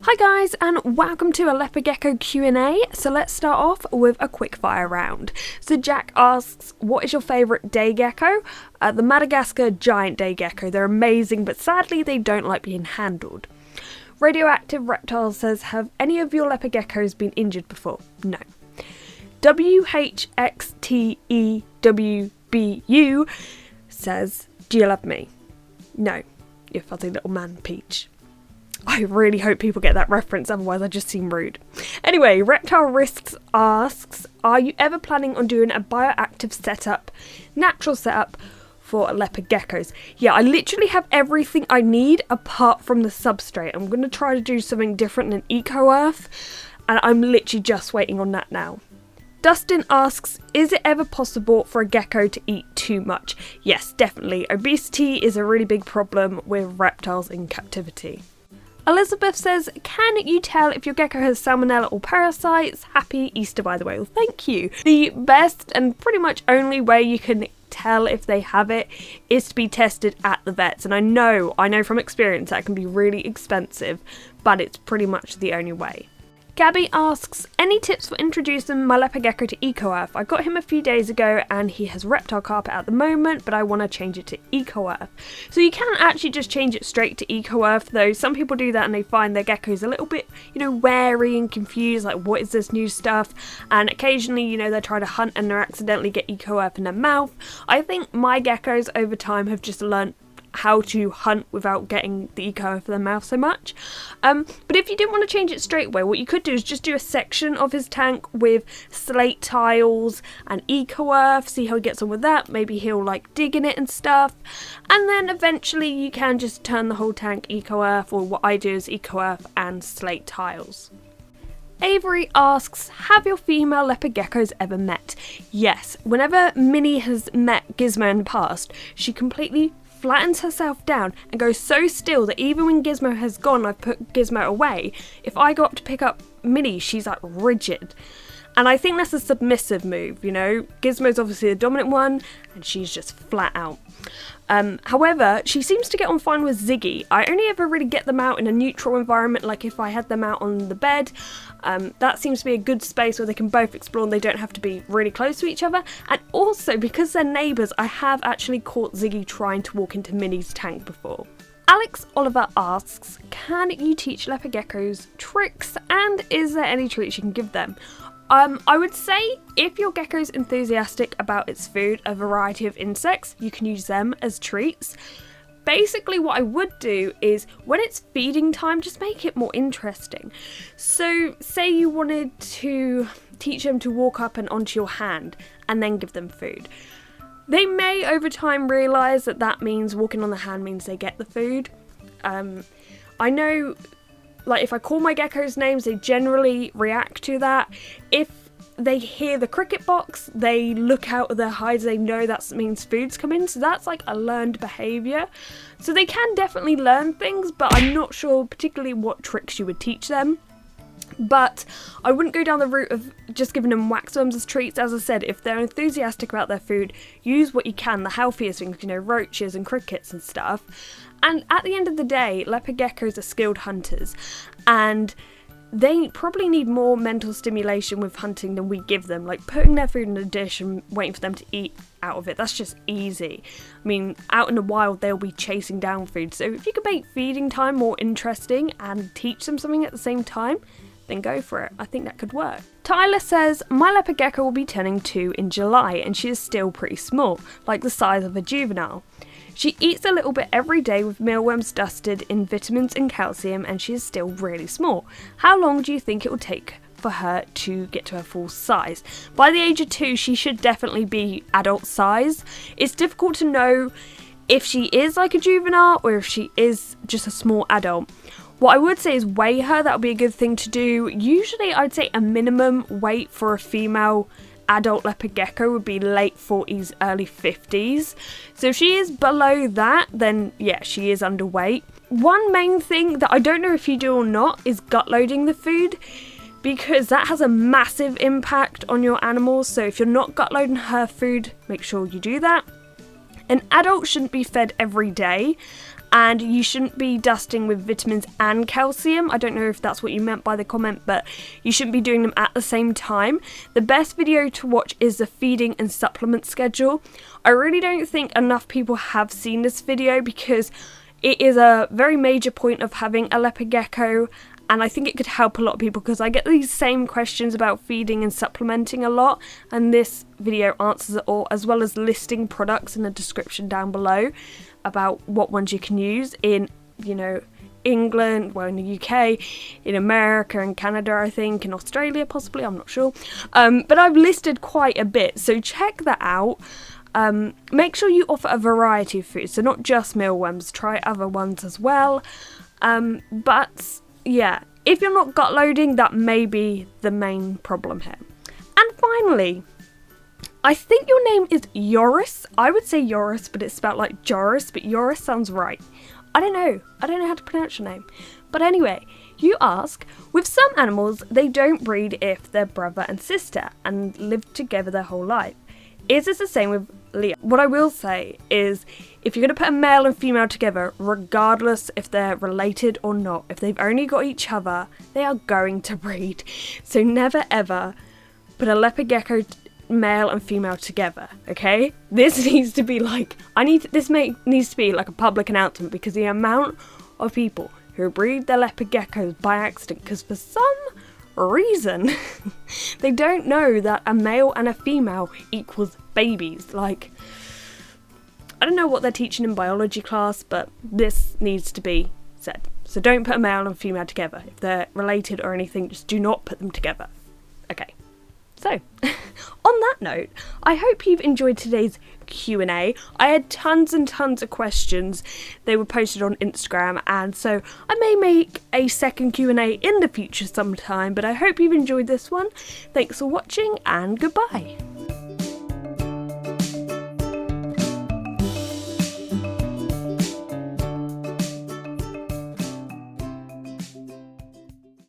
Hi guys, and welcome to a Leopard Gecko Q&A. So let's start off with a quick fire round. So Jack asks, what is your favourite day gecko? The Madagascar giant day gecko. They're amazing, but sadly they don't like being handled. Radioactive Reptile says, have any of your leopard geckos been injured before? No. WHXTEWBU says, do you love me? No, you fuzzy little man peach. I really hope people get that reference, otherwise I just seem rude. Anyway, Reptile Risks asks, are you ever planning on doing a bioactive setup, natural setup for leopard geckos? Yeah, I literally have everything I need apart from the substrate. I'm going to try to do something different than Eco-Earth, and I'm literally just waiting on that now. Dustin asks, is it ever possible for a gecko to eat too much? Yes, definitely. Obesity is a really big problem with reptiles in captivity. Elizabeth says, can you tell if your gecko has salmonella or parasites? Happy Easter, by the way. Well, thank you. The best and pretty much only way you can tell if they have it is to be tested at the vets. And I know from experience that can be really expensive, but it's pretty much the only way. Gabby asks, any tips for introducing my leopard gecko to Eco-Earth? I got him a few days ago and he has reptile carpet at the moment, but I want to change it to Eco-Earth. So you can actually just change it straight to Eco-Earth, though some people do that and they find their geckos a little bit, wary and confused, like what is this new stuff? And occasionally, they try to hunt and they accidentally get Eco-Earth in their mouth. I think my geckos over time have just learnt how to hunt without getting the Eco-Earth for their mouth so much. But if you didn't want to change it straight away, what you could do is just do a section of his tank with slate tiles and Eco-Earth, see how he gets on with that. Maybe he'll like dig in it and stuff, and then eventually you can just turn the whole tank Eco-Earth, or what I do is Eco-Earth and slate tiles. Avery asks, have your female leopard geckos ever met? Yes, whenever Minnie has met Gizmo in the past, she completely flattens herself down and goes so still that even when Gizmo has gone, I've put Gizmo away, if I go up to pick up Minnie, she's like rigid. And I think that's a submissive move, Gizmo's obviously the dominant one and she's just flat out. However, she seems to get on fine with Ziggy. I only ever really get them out in a neutral environment, like if I had them out on the bed. That seems to be a good space where they can both explore and they don't have to be really close to each other. And also, because they're neighbours, I have actually caught Ziggy trying to walk into Minnie's tank before. Alex Oliver asks, can you teach leopard geckos tricks, and is there any treats you can give them? I would say if your gecko's enthusiastic about its food, a variety of insects, you can use them as treats. Basically what I would do is when it's feeding time, just make it more interesting. So say you wanted to teach them to walk up and onto your hand and then give them food. They may over time realise that means walking on the hand means they get the food. I know, like if I call my geckos names, they generally react to that. If they hear the cricket box, they look out of their hides, they know that means food's coming, so that's like a learned behaviour. So they can definitely learn things, but I'm not sure particularly what tricks you would teach them. But I wouldn't go down the route of just giving them waxworms as treats. As I said, if they're enthusiastic about their food, use what you can, the healthiest things, roaches and crickets and stuff. And at the end of the day, leopard geckos are skilled hunters, and they probably need more mental stimulation with hunting than we give them. Like putting their food in a dish and waiting for them to eat out of it, that's just easy. I mean, out in the wild, they'll be chasing down food. So if you could make feeding time more interesting and teach them something at the same time, then go for it. I think that could work. Tyler says, my leopard gecko will be turning 2 in July and she is still pretty small, like the size of a juvenile. She eats a little bit every day with mealworms dusted in vitamins and calcium, and she is still really small. How long do you think it will take for her to get to her full size? By the age of 2, she should definitely be adult size. It's difficult to know if she is like a juvenile or if she is just a small adult. What I would say is weigh her. That would be a good thing to do. Usually I'd say a minimum weight for a female adult leopard gecko would be late 40s, early 50s. So if she is below that, then yeah, she is underweight. One main thing that I don't know if you do or not is gut loading the food, because that has a massive impact on your animals. So if you're not gut loading her food, make sure you do that. An adult shouldn't be fed every day, and you shouldn't be dusting with vitamins and calcium. I don't know if that's what you meant by the comment, but you shouldn't be doing them at the same time. The best video to watch is the feeding and supplement schedule. I really don't think enough people have seen this video because it is a very major point of having a leopard gecko, and I think it could help a lot of people because I get these same questions about feeding and supplementing a lot, and this video answers it all, as well as listing products in the description down below about what ones you can use in, you know, England, well, in the UK, in America and Canada, I think, in Australia possibly, I'm not sure. But I've listed quite a bit, so check that out. Make sure you offer a variety of foods, so not just mealworms, try other ones as well. But yeah, if you're not gut loading, that may be the main problem here. And finally, I think your name is Joris. I would say Joris, but it's spelled like Joris, but Joris sounds right. I don't know how to pronounce your name. But anyway, you ask, with some animals, they don't breed if they're brother and sister and live together their whole life. Is this the same with Leo? What I will say is, if you're going to put a male and female together, regardless if they're related or not, if they've only got each other, they are going to breed. So never ever put a leopard gecko male and female together, okay? This needs to be like, needs to be like a public announcement, because the amount of people who breed their leopard geckos by accident, because for some reason they don't know that a male and a female equals babies. Like, I don't know what they're teaching in biology class, but this needs to be said. So don't put a male and female together. If they're related or anything, just do not put them together. Okay, so on that note, I hope you've enjoyed today's Q&A. I had tons and tons of questions. They were posted on Instagram, and so I may make a second Q&A in the future sometime, but I hope you've enjoyed this one. Thanks for watching, and goodbye.